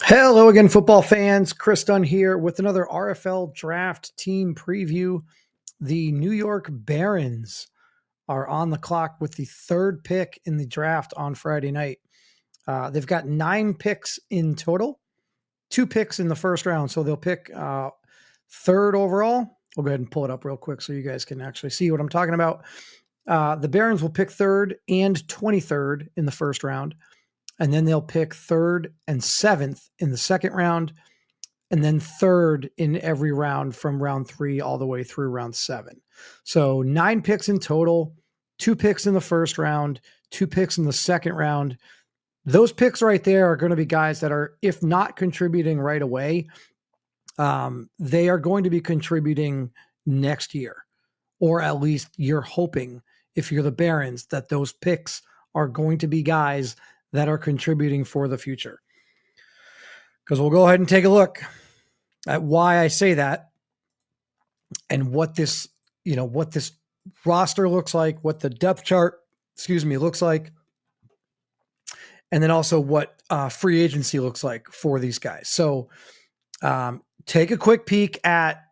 Hello again, football fans. Chris Dunn here with another RFL draft team preview. The New York Barons are on the clock with the third pick in the draft on Friday night. They've got 9 picks in total, 2 picks in the first round. So they'll pick third overall. We'll go ahead and pull it up real quick so you guys can actually see what I'm talking about. The Barons will pick third and 23rd in the first round. And then they'll pick third and 7th in the second round, and then third in every round from round 3 all the way through round 7. So 9 picks in total, 2 picks in the first round, 2 picks in the second round. Those picks right there are going to be guys that are, if not contributing right away, they are going to be contributing next year, or at least you're hoping, if you're the Barons, that those picks are going to be guys that are contributing for the future. Because we'll go ahead and take a look at why I say that and what this roster looks like, what the depth chart, looks like, and then also what free agency looks like for these guys. So take a quick peek at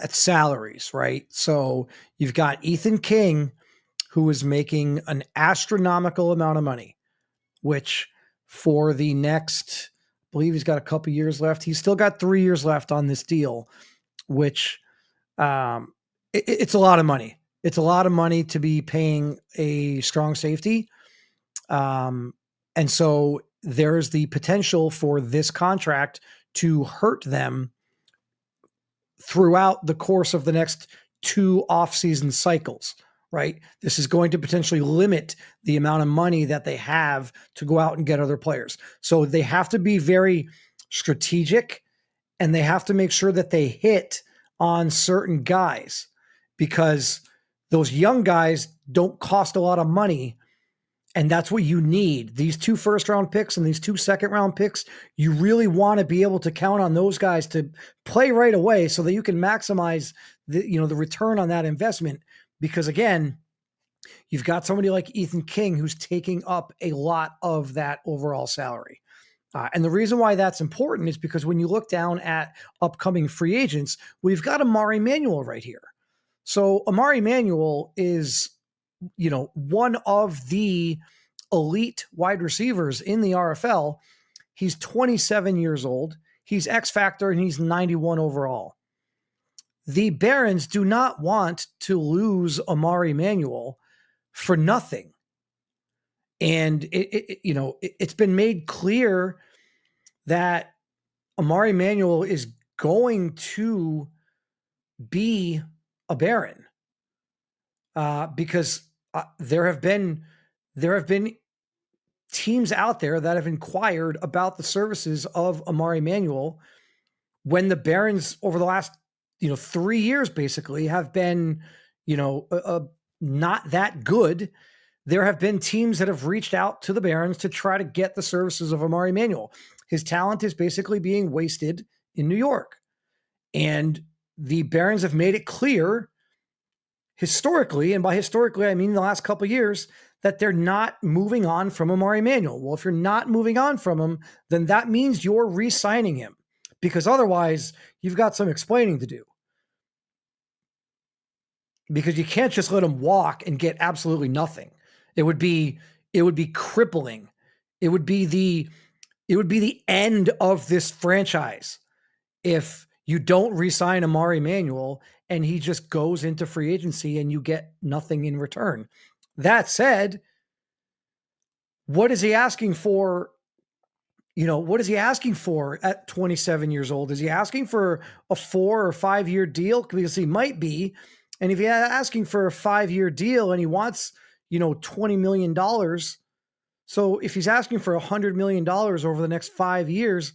salaries, right? So you've got Ethan King, who is making an astronomical amount of money, which for the next, I believe he's got a couple years left. He's still got 3 years left on this deal, which it's a lot of money. It's a lot of money to be paying a strong safety. And so there's the potential for this contract to hurt them throughout the course of the next 2 off-season cycles. Right? This is going to potentially limit the amount of money that they have to go out and get other players. So they have to be very strategic, and they have to make sure that they hit on certain guys, because those young guys don't cost a lot of money. And that's what you need. These 2 first-round picks and these 2 second-round picks, you really want to be able to count on those guys to play right away so that you can maximize the return on that investment. Because again, you've got somebody like Ethan King who's taking up a lot of that overall salary. And the reason why that's important is because when you look down at upcoming free agents, we've got Amari Manuel right here. So Amari Manuel is, one of the elite wide receivers in the RFL. He's 27 years old. He's X Factor, and he's 91 overall. The Barons do not want to lose Amari Manuel for nothing. And it's been made clear that Amari Manuel is going to be a Baron, because there have been teams out there that have inquired about the services of Amari Manuel when the Barons over the last 3 years basically have been, not that good. There have been teams that have reached out to the Barons to try to get the services of Amari Manuel. His talent is basically being wasted in New York. And the Barons have made it clear historically, and by historically, I mean the last couple of years, that they're not moving on from Amari Manuel. Well, if you're not moving on from him, then that means you're re-signing him, because otherwise you've got some explaining to do. Because you can't just let him walk and get absolutely nothing. It would be crippling. It would be the end of this franchise if you don't re-sign Amari Manuel and he just goes into free agency and you get nothing in return. That said, what is he asking for? What is he asking for at 27 years old? Is he asking for a 4 or 5 year deal? Because he might be. And if he's asking for a 5-year deal and he wants, $20 million. So if he's asking for $100 million over the next 5 years,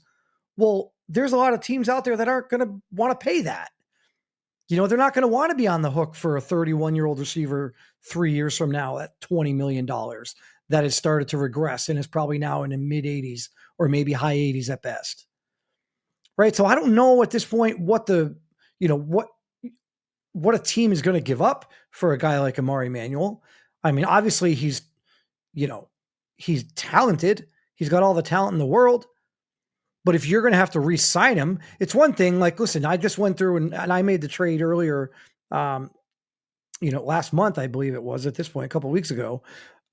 well, there's a lot of teams out there that aren't going to want to pay that. They're not going to want to be on the hook for a 31-year-old receiver 3 years from now at $20 million that has started to regress and is probably now in the mid 80s or maybe high 80s at best. Right. So I don't know at this point what what a team is going to give up for a guy like Amari Manuel. I mean, obviously he's talented. He's got all the talent in the world. But if you're going to have to re-sign him, it's one thing. Like, listen, I just went through and I made the trade earlier, last month, I believe it was at this point, a couple of weeks ago,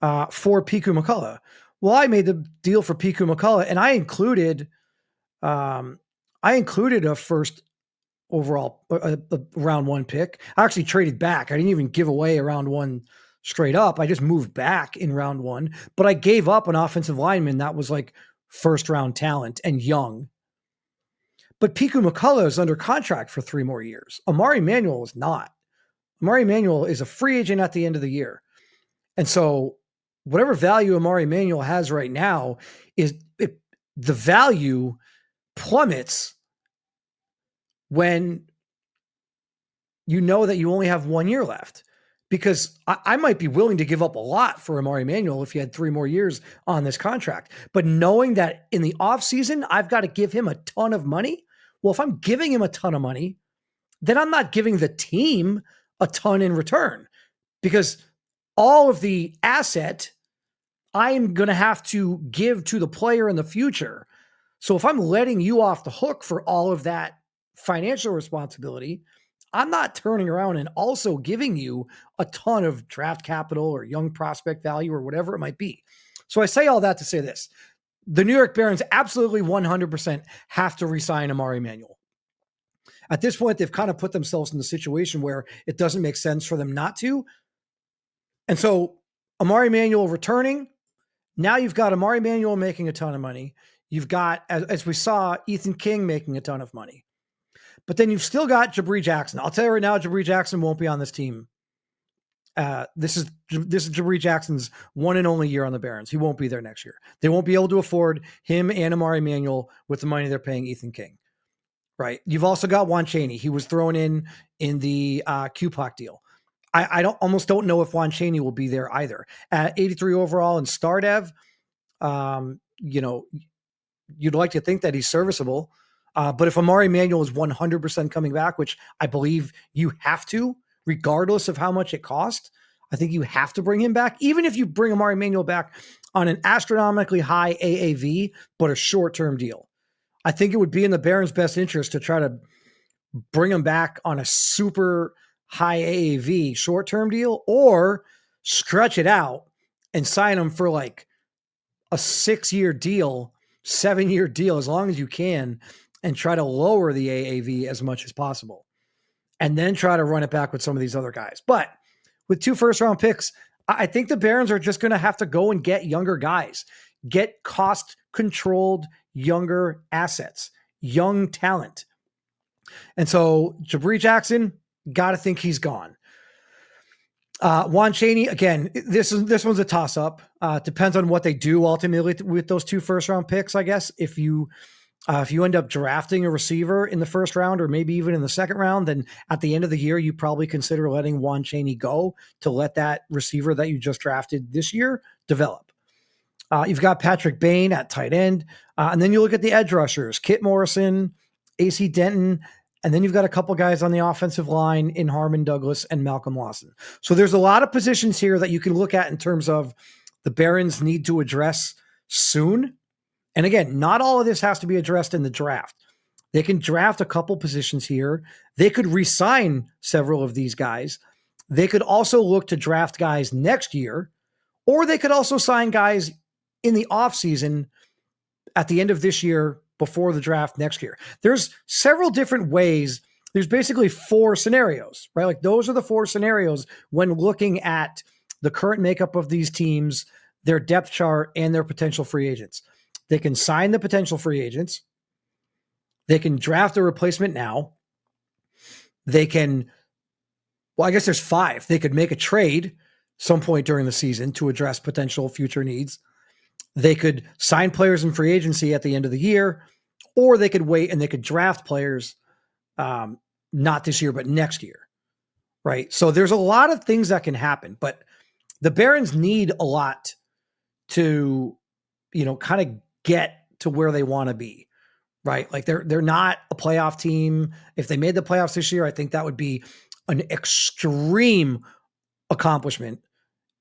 for Piku McCullough. Well, I made the deal for Piku McCullough, and I included a first overall a round one pick. I actually traded back. I didn't even give away a round one straight up. I just moved back in round one, but I gave up an offensive lineman that was like first round talent and young. But Piku McCullough is under contract for 3 more years. Amari Manuel is not. Amari Manuel is a free agent at the end of the year. And so whatever value Amari Manuel has right now the value plummets when you know that you only have 1 year left. Because I might be willing to give up a lot for Amari Manuel if he had 3 more years on this contract. But knowing that in the offseason, I've got to give him a ton of money. Well, if I'm giving him a ton of money, then I'm not giving the team a ton in return, because all of the asset I'm going to have to give to the player in the future. So if I'm letting you off the hook for all of that financial responsibility, I'm not turning around and also giving you a ton of draft capital or young prospect value or whatever it might be. So I say all that to say this. The New York Barons absolutely 100% have to re-sign Amari Manuel. At this point, they've kind of put themselves in the situation where it doesn't make sense for them not to. And so Amari Manuel returning, now you've got Amari Manuel making a ton of money. You've got, as we saw, Ethan King making a ton of money. But then you've still got Jabri Jackson. I'll tell you right now, Jabri Jackson won't be on this team. This is Jabri Jackson's one and only year on the Barons. He won't be there next year. They won't be able to afford him and Amari Manuel with the money they're paying Ethan King. Right. You've also got Juan Chaney. He was thrown in the QPOC deal. I almost don't know if Juan Chaney will be there either. At 83 overall in StarDev, you'd like to think that he's serviceable. But if Amari Manuel is 100% coming back, which I believe you have to, regardless of how much it costs, I think you have to bring him back. Even if you bring Amari Manuel back on an astronomically high AAV, but a short-term deal, I think it would be in the Barons' best interest to try to bring him back on a super high AAV short-term deal, or stretch it out and sign him for like a 6-year deal, 7-year deal, as long as you can, and try to lower the AAV as much as possible. And then try to run it back with some of these other guys. But with 2 first-round picks, I think the Barons are just going to have to go and get younger guys, get cost-controlled younger assets, young talent. And so Jabri Jackson, got to think he's gone. Juan Chaney, again, this one's a toss-up. Depends on what they do ultimately with those 2 first-round picks, I guess. If you end up drafting a receiver in the first round or maybe even in the second round, then at the end of the year, you probably consider letting Juan Chaney go to let that receiver that you just drafted this year develop. You've got Patrick Bain at tight end. And then you look at the edge rushers, Kit Morrison, AC Denton, and then you've got a couple guys on the offensive line in Harmon Douglas and Malcolm Lawson. So there's a lot of positions here that you can look at in terms of the Barons need to address soon. And again, not all of this has to be addressed in the draft. They can draft a couple positions here. They could re-sign several of these guys. They could also look to draft guys next year, or they could also sign guys in the offseason at the end of this year before the draft next year. There's several different ways. There's basically 4 scenarios, right? Like those are the 4 scenarios when looking at the current makeup of these teams, their depth chart, and their potential free agents. They can sign the potential free agents. They can draft a replacement now. They can, well, I guess there's 5. They could make a trade some point during the season to address potential future needs. They could sign players in free agency at the end of the year, or they could wait and they could draft players not this year, but next year, right? So there's a lot of things that can happen, but the Barons need a lot to, kind of get to where they want to be, right? Like they're not a playoff team. If they made the playoffs this year, I think that would be an extreme accomplishment,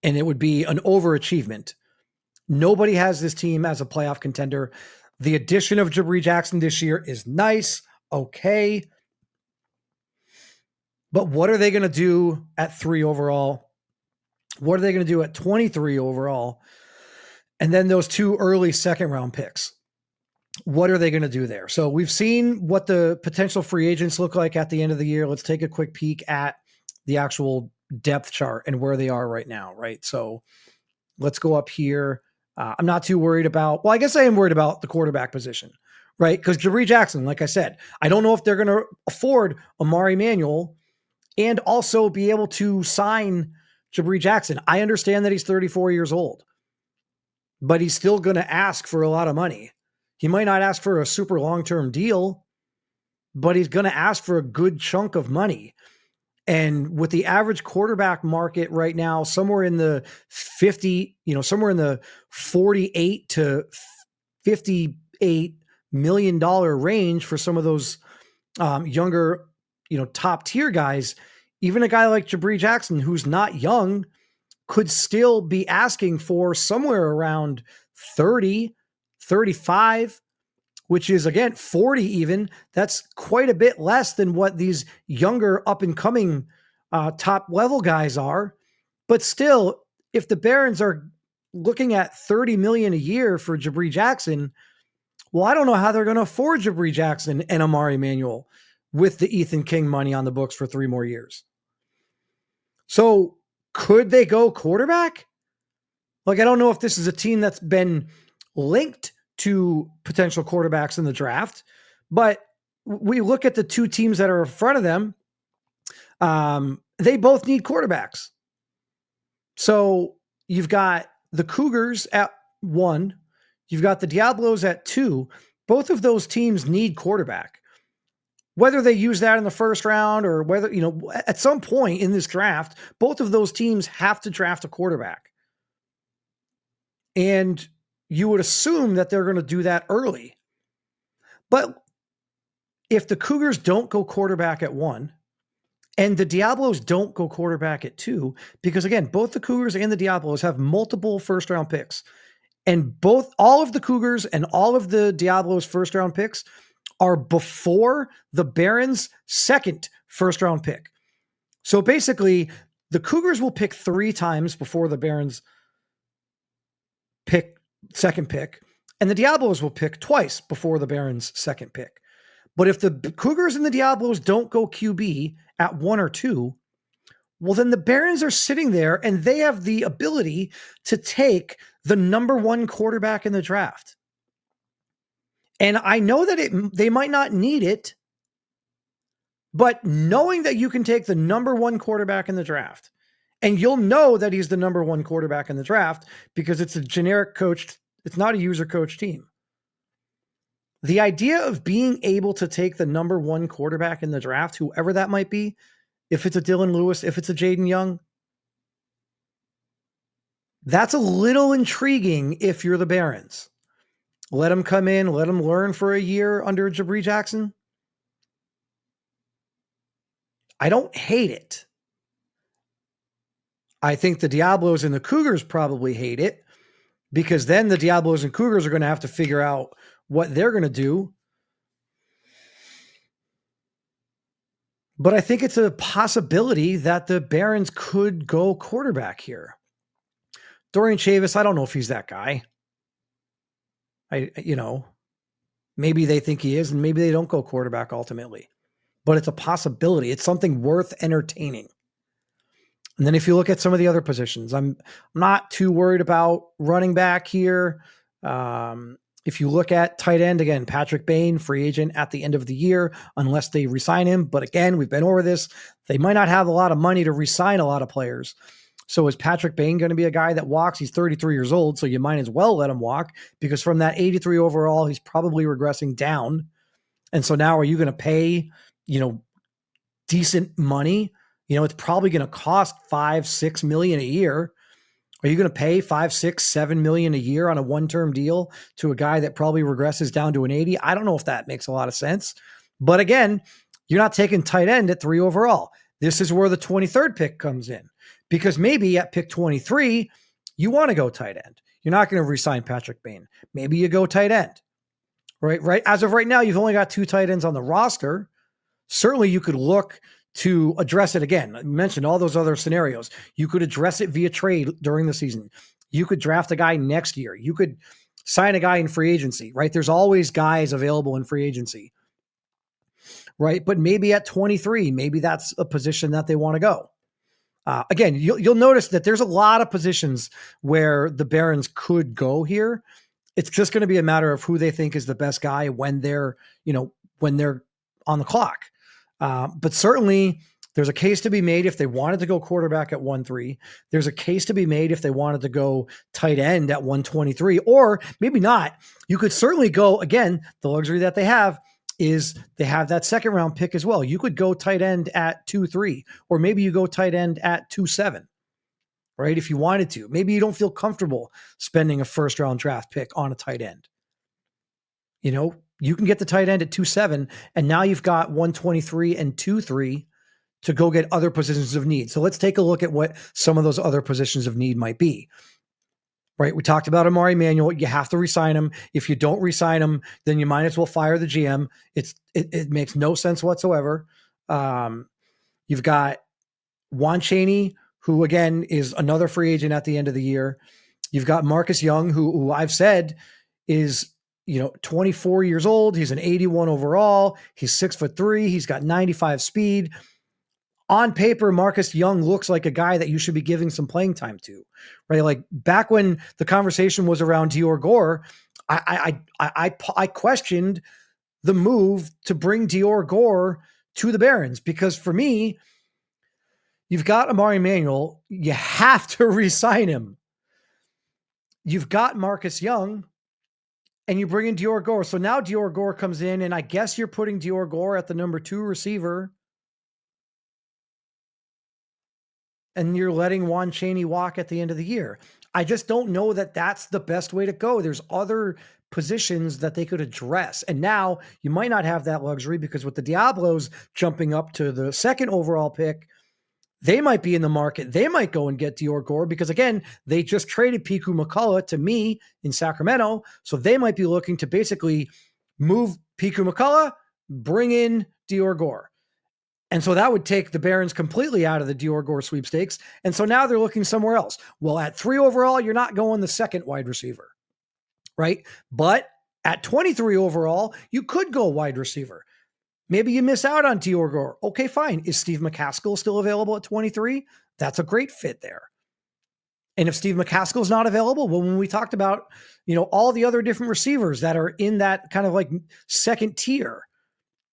and it would be an overachievement. Nobody has this team as a playoff contender. The addition of Jabari Jackson this year is nice, okay. But what are they going to do at 3 overall? What are they going to do at 23 overall? And then those 2 early second-round picks. What are they going to do there? So we've seen what the potential free agents look like at the end of the year. Let's take a quick peek at the actual depth chart and where they are right now, right? So let's go up here. I'm not too worried about, well, I guess I am worried about the quarterback position, right? Because Jabari Jackson, like I said, I don't know if they're going to afford Amari Manuel and also be able to sign Jabari Jackson. I understand that he's 34 years old, but he's still going to ask for a lot of money. He might not ask for a super long-term deal, but he's going to ask for a good chunk of money. And with the average quarterback market right now, somewhere in the 50, somewhere in the 48 to $58 million range for some of those younger, top tier guys, even a guy like Jabari Jackson, who's not young, could still be asking for somewhere around 30, 35, which is, again, 40 even. That's quite a bit less than what these younger up-and-coming top-level guys are. But still, if the Barons are looking at $30 million a year for Jabari Jackson, well, I don't know how they're going to afford Jabari Jackson and Amari Manuel with the Ethan King money on the books for 3 more years. So could they go quarterback? Like, I don't know if this is a team that's been linked to potential quarterbacks in the draft, but we look at the 2 teams that are in front of them. They both need quarterbacks. So you've got the Cougars at 1, you've got the Diablos at 2. Both of those teams need quarterback. Whether they use that in the first round or whether, at some point in this draft, both of those teams have to draft a quarterback. And you would assume that they're going to do that early. But if the Cougars don't go quarterback at 1 and the Diablos don't go quarterback at 2, because again, both the Cougars and the Diablos have multiple first round picks, and all of the Cougars and all of the Diablos first round picks are before the Barons' second first round pick. So basically, the Cougars will pick 3 times before the Barons pick second pick, and the Diablos will pick twice before the Barons' second pick. But if the Cougars and the Diablos don't go QB at 1 or 2, well, then the Barons are sitting there and they have the ability to take the number 1 quarterback in the draft. And I know that they might not need it, but knowing that you can take the number 1 quarterback in the draft, and you'll know that he's the number 1 quarterback in the draft because it's a generic coached, it's not a user coach team. The idea of being able to take the number 1 quarterback in the draft, whoever that might be, if it's a Dylan Lewis, if it's a Jaden Young, that's a little intriguing if you're the Barons. Let him come in, let him learn for a year under Jabari Jackson. I don't hate it. I think the Diablos and the Cougars probably hate it, because then the Diablos and Cougars are going to have to figure out what they're going to do. But I think it's a possibility that the Barons could go quarterback here. Dorian Chavis, I don't know if he's that guy. Maybe they think he is, and maybe they don't go quarterback ultimately. But it's a possibility. It's something worth entertaining. And then if you look at some of the other positions, I'm not too worried about running back here. If you look at tight end, again, Patrick Bain, free agent at the end of the year, unless they re-sign him. But again, we've been over this. They might not have a lot of money to re-sign a lot of players. So is Patrick Bain going to be a guy that walks? He's 33 years old, so you might as well let him walk, because from that 83 overall, he's probably regressing down. And so now are you going to pay, decent money? It's probably going to cost $5-6 million a year. Are you going to pay $5, $6, $7 million a year on a one-term deal to a guy that probably regresses down to an 80? I don't know if that makes a lot of sense. But again, you're not taking tight end at 3 overall. This is where the 23rd pick comes in, because maybe at pick 23, you want to go tight end. You're not going to re-sign Patrick Bain. Maybe you go tight end. right? Right. As of right now, you've only got 2 tight ends on the roster. Certainly you could look to address it again. I mentioned all those other scenarios. You could address it via trade during the season. You could draft a guy next year. You could sign a guy in free agency, right? There's always guys available in free agency, right? But maybe at 23, maybe that's a position that they want to go. Again, you'll notice that there's a lot of positions where the Barons could go here. It's just going to be a matter of who they think is the best guy when they're on the clock. But certainly there's a case to be made if they wanted to go quarterback at 1-3. There's a case to be made if they wanted to go tight end at 123, or maybe not. You could certainly go, again, the luxury that they have is they have that second round pick as well. You could go tight end at 2-3, or maybe you go tight end at 2-7, right? If you wanted to. Maybe you don't feel comfortable spending a first round draft pick on a tight end. You can get the tight end at 2-7, and now you've got 123 and 2-3 to go get other positions of need. So let's take a look at what some of those other positions of need might be. Right? We talked about Amari Manuel. You have to re-sign him. If you don't re-sign him, then you might as well fire the GM. It makes no sense whatsoever. You've got Juan Chaney, who again is another free agent at the end of the year. You've got Marcus Young, who I've said is 24 years old. He's an 81 overall. He's 6'3". He's got 95 speed. On paper, Marcus Young looks like a guy that you should be giving some playing time to, right? Like back when the conversation was around Dior Gore, I questioned the move to bring Dior Gore to the Barons, because for me, you've got Amari Manuel, you have to re-sign him. You've got Marcus Young, and you bring in Dior Gore. So now Dior Gore comes in, and I guess you're putting Dior Gore at the number 2 receiver, and you're letting Juan Chaney walk at the end of the year. I just don't know that that's the best way to go. There's other positions that they could address. And now you might not have that luxury, because with the Diablos jumping up to the 2nd overall pick, they might be in the market. They might go and get Dior Gore, because again, they just traded Piku McCullough to me in Sacramento. So they might be looking to basically move Piku McCullough, bring in Dior Gore. And so that would take the Barons completely out of the Dior Gore sweepstakes. And so now they're looking somewhere else. Well, at 3 overall, you're not going the 2nd wide receiver, right? But at 23 overall, you could go wide receiver. Maybe you miss out on Dior Gore. Okay, fine. Is Steve McCaskill still available at 23? That's a great fit there. And if Steve McCaskill is not available, well, when we talked about, all the other different receivers that are in that kind of like 2nd tier,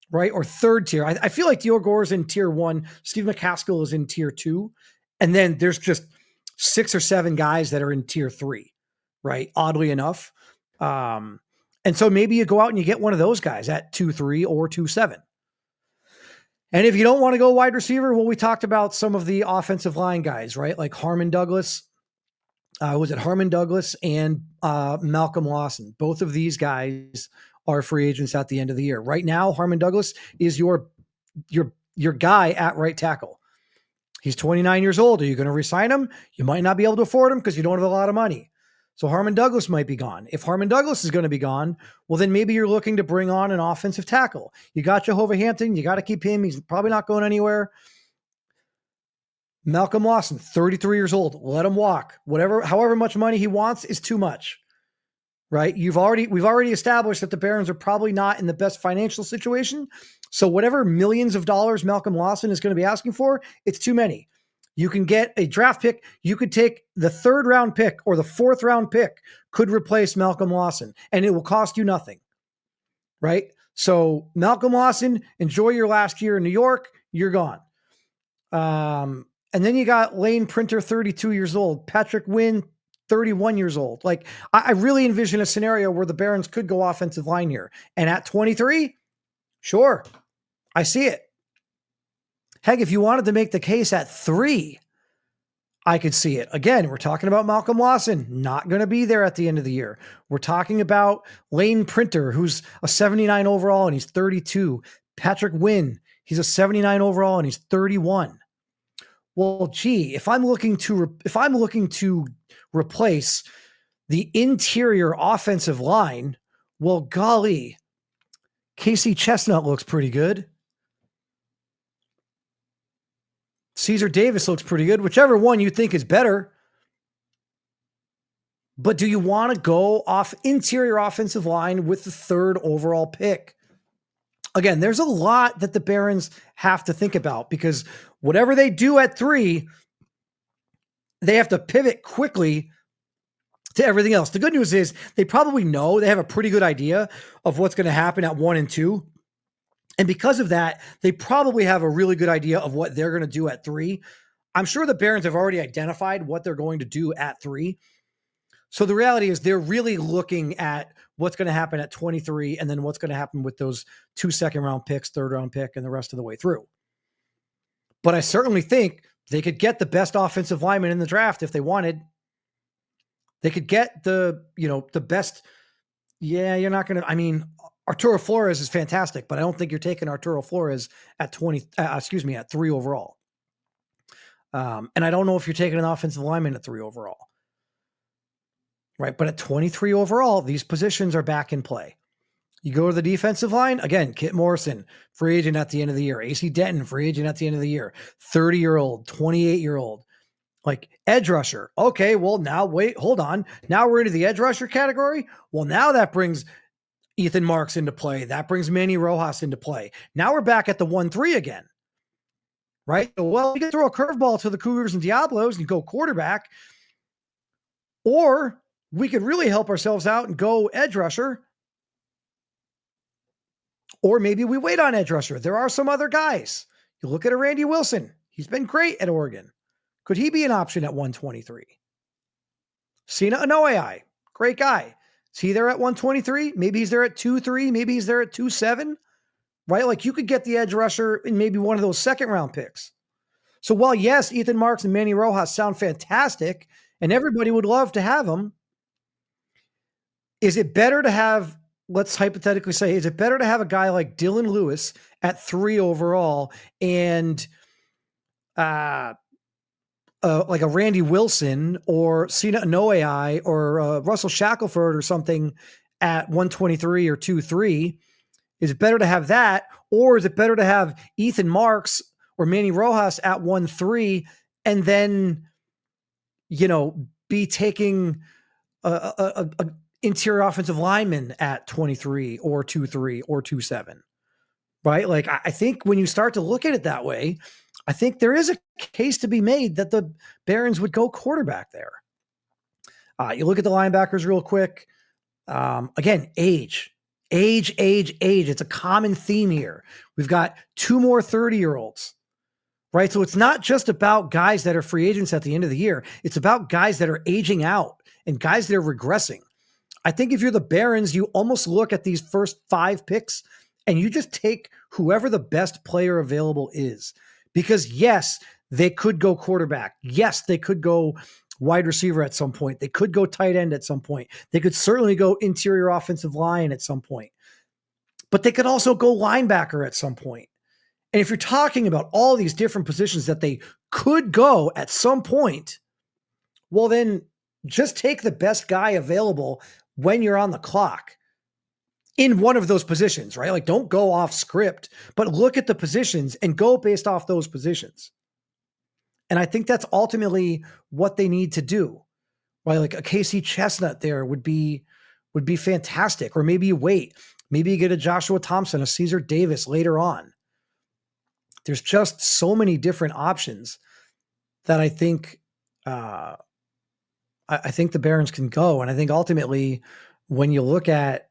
right? Or 3rd tier. I feel like Dior Gore is in tier 1. Steve McCaskill is in tier 2. And then there's just 6 or 7 guys that are in tier 3, right? Oddly enough. And so maybe you go out and you get one of those guys at 2-3 or 2-7. And if you don't want to go wide receiver, well, we talked about some of the offensive line guys, right? Like Harmon Douglas. Was it Harmon Douglas and Malcolm Lawson? Both of these guys are free agents at the end of the year. Right now, Harmon Douglas is your guy at right tackle. He's 29 years old. Are you going to re-sign him? You might not be able to afford him because you don't have a lot of money. So Harmon Douglas might be gone. If Harmon Douglas is going to be gone, well, then maybe you're looking to bring on an offensive tackle. You got Jehovah Hampton. You got to keep him. He's probably not going anywhere. Malcolm Lawson, 33 years old. Let him walk. However much money he wants is too much. Right? We've already established that the Barons are probably not in the best financial situation. So whatever millions of dollars Malcolm Lawson is going to be asking for, it's too many. You can get a draft pick. You could take the 3rd round pick or the 4th round pick could replace Malcolm Lawson, and it will cost you nothing. Right? So Malcolm Lawson, enjoy your last year in New York. You're gone. And then you got Lane Printer, 32 years old. Patrick Wynn, 31 years old. Like, I really envision a scenario where the Barons could go offensive line here. And at 23, sure, I see it. Heck, if you wanted to make the case at 3, I could see it. Again, we're talking about Malcolm Lawson, not going to be there at the end of the year. We're talking about Lane Printer, who's a 79 overall and he's 32. Patrick Wynn, he's a 79 overall and he's 31. Well, gee, if I'm looking to replace the interior offensive line Well, golly, Casey Chestnut looks pretty good. Caesar Davis looks pretty good, whichever one you think is better. But do you want to go off interior offensive line with the third overall pick? Again, there's a lot that the Barons have to think about because whatever they do at 3, they have to pivot quickly to everything else. The good news is they probably know, they have a pretty good idea of what's going to happen at 1 and 2. And because of that, they probably have a really good idea of what they're going to do at 3. I'm sure the Barons have already identified what they're going to do at 3. So the reality is they're really looking at what's going to happen at 23 and then what's going to happen with those 2 second-round picks, third-round pick, and the rest of the way through. But I certainly think they could get the best offensive lineman in the draft if they wanted. They could get the best. Yeah, you're not going to, I mean, Arturo Flores is fantastic, but I don't think you're taking Arturo Flores at 3 overall. And I don't know if you're taking an offensive lineman at 3 overall. Right. But at 23 overall, these positions are back in play. You go to the defensive line, again, Kit Morrison, free agent at the end of the year. AC Denton, free agent at the end of the year. 30-year-old, 28-year-old. Like edge rusher. Okay, well, now wait, hold on. Now we're into the edge rusher category. Well, now that brings Ethan Marks into play. That brings Manny Rojas into play. Now we're back at the 1-3 again. Right? Well, you can throw a curveball to the Cougars and Diablos and go quarterback. Or we could really help ourselves out and go edge rusher. Or maybe we wait on edge rusher. There are some other guys. You look at a Randy Wilson. He's been great at Oregon. Could he be an option at 123? Sina Anoa'i, great guy. Is he there at 123? Maybe he's there at 2-3. Maybe he's there at 2-7. Right? Like you could get the edge rusher in maybe one of those second-round picks. So while, yes, Ethan Marks and Manny Rojas sound fantastic, and everybody would love to have them, is it better to have, let's hypothetically say, is it better to have a guy like Dylan Lewis at 3 overall and like a Randy Wilson or Sina Anoa'i or Russell Shackelford or something at 123 or 2-3? Is it better to have that, or is it better to have Ethan Marks or Manny Rojas at 1-3 and then, be taking a interior offensive lineman at 23 or 2-3 or 2-7, right? Like, I think when you start to look at it that way, I think there is a case to be made that the Barons would go quarterback there. You look at the linebackers real quick. Again, age. It's a common theme here. We've got 2 more 30-year-olds, right? So it's not just about guys that are free agents at the end of the year. It's about guys that are aging out and guys that are regressing. I think if you're the Barons, you almost look at these first 5 picks and you just take whoever the best player available is. Because yes, they could go quarterback. Yes, they could go wide receiver at some point. They could go tight end at some point. They could certainly go interior offensive line at some point. But they could also go linebacker at some point. And if you're talking about all these different positions that they could go at some point, well, then just take the best guy available when you're on the clock in one of those positions, right? Like, don't go off script, but look at the positions and go based off those positions. And I think that's ultimately what they need to do, right? Like a Casey Chestnut there would be fantastic. Or maybe you wait. Maybe you get a Joshua Thompson, a Caesar Davis later on. There's just so many different options that I think I think the Barons can go. And I think ultimately, when you look at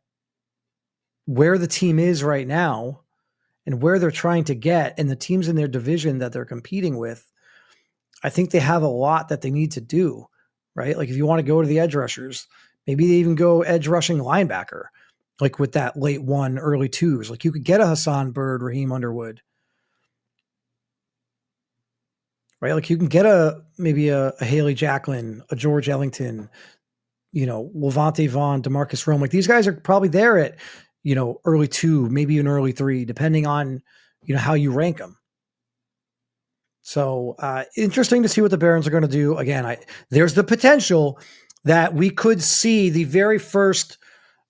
where the team is right now and where they're trying to get and the teams in their division that they're competing with, I think they have a lot that they need to do, right? Like if you want to go to the edge rushers, maybe they even go edge rushing linebacker, like with that late 1, early 2s. Like you could get a Hassan Bird, Raheem Underwood, right? Like you can get maybe a Haley Jacklin, a George Ellington, Levante Vaughn, DeMarcus Rome. Like these guys are probably there at, early 2, maybe an early 3, depending on, how you rank them. So interesting to see what the Barons are going to do. Again, there's the potential that we could see the very first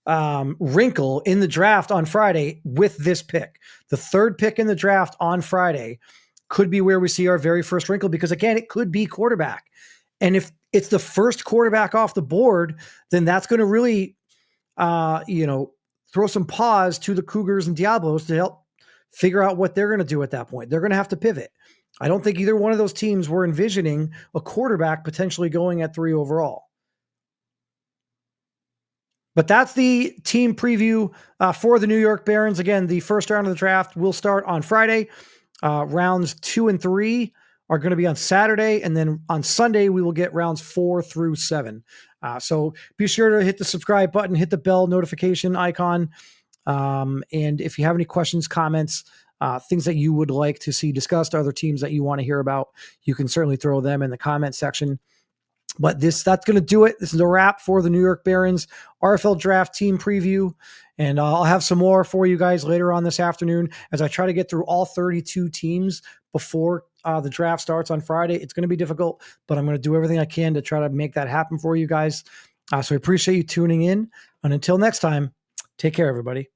wrinkle in the draft on Friday with this pick. The third pick in the draft on Friday could be where we see our very first wrinkle, because again, it could be quarterback. And if it's the first quarterback off the board, then that's going to really, throw some pause to the Cougars and Diablos to help figure out what they're going to do at that point. They're going to have to pivot. I don't think either one of those teams were envisioning a quarterback potentially going at 3 overall. But that's the team preview for the New York Barons. Again, the first round of the draft will start on Friday. Rounds 2 and 3 are going to be on Saturday. And then on Sunday, we will get rounds 4 through 7. So be sure to hit the subscribe button, hit the bell notification icon. And if you have any questions, comments, things that you would like to see discussed, other teams that you want to hear about, you can certainly throw them in the comment section. But that's going to do it. This is a wrap for the New York Barons RFL draft team preview. And I'll have some more for you guys later on this afternoon as I try to get through all 32 teams before the draft starts on Friday. It's going to be difficult, but I'm going to do everything I can to try to make that happen for you guys. So I appreciate you tuning in. And until next time, take care, everybody.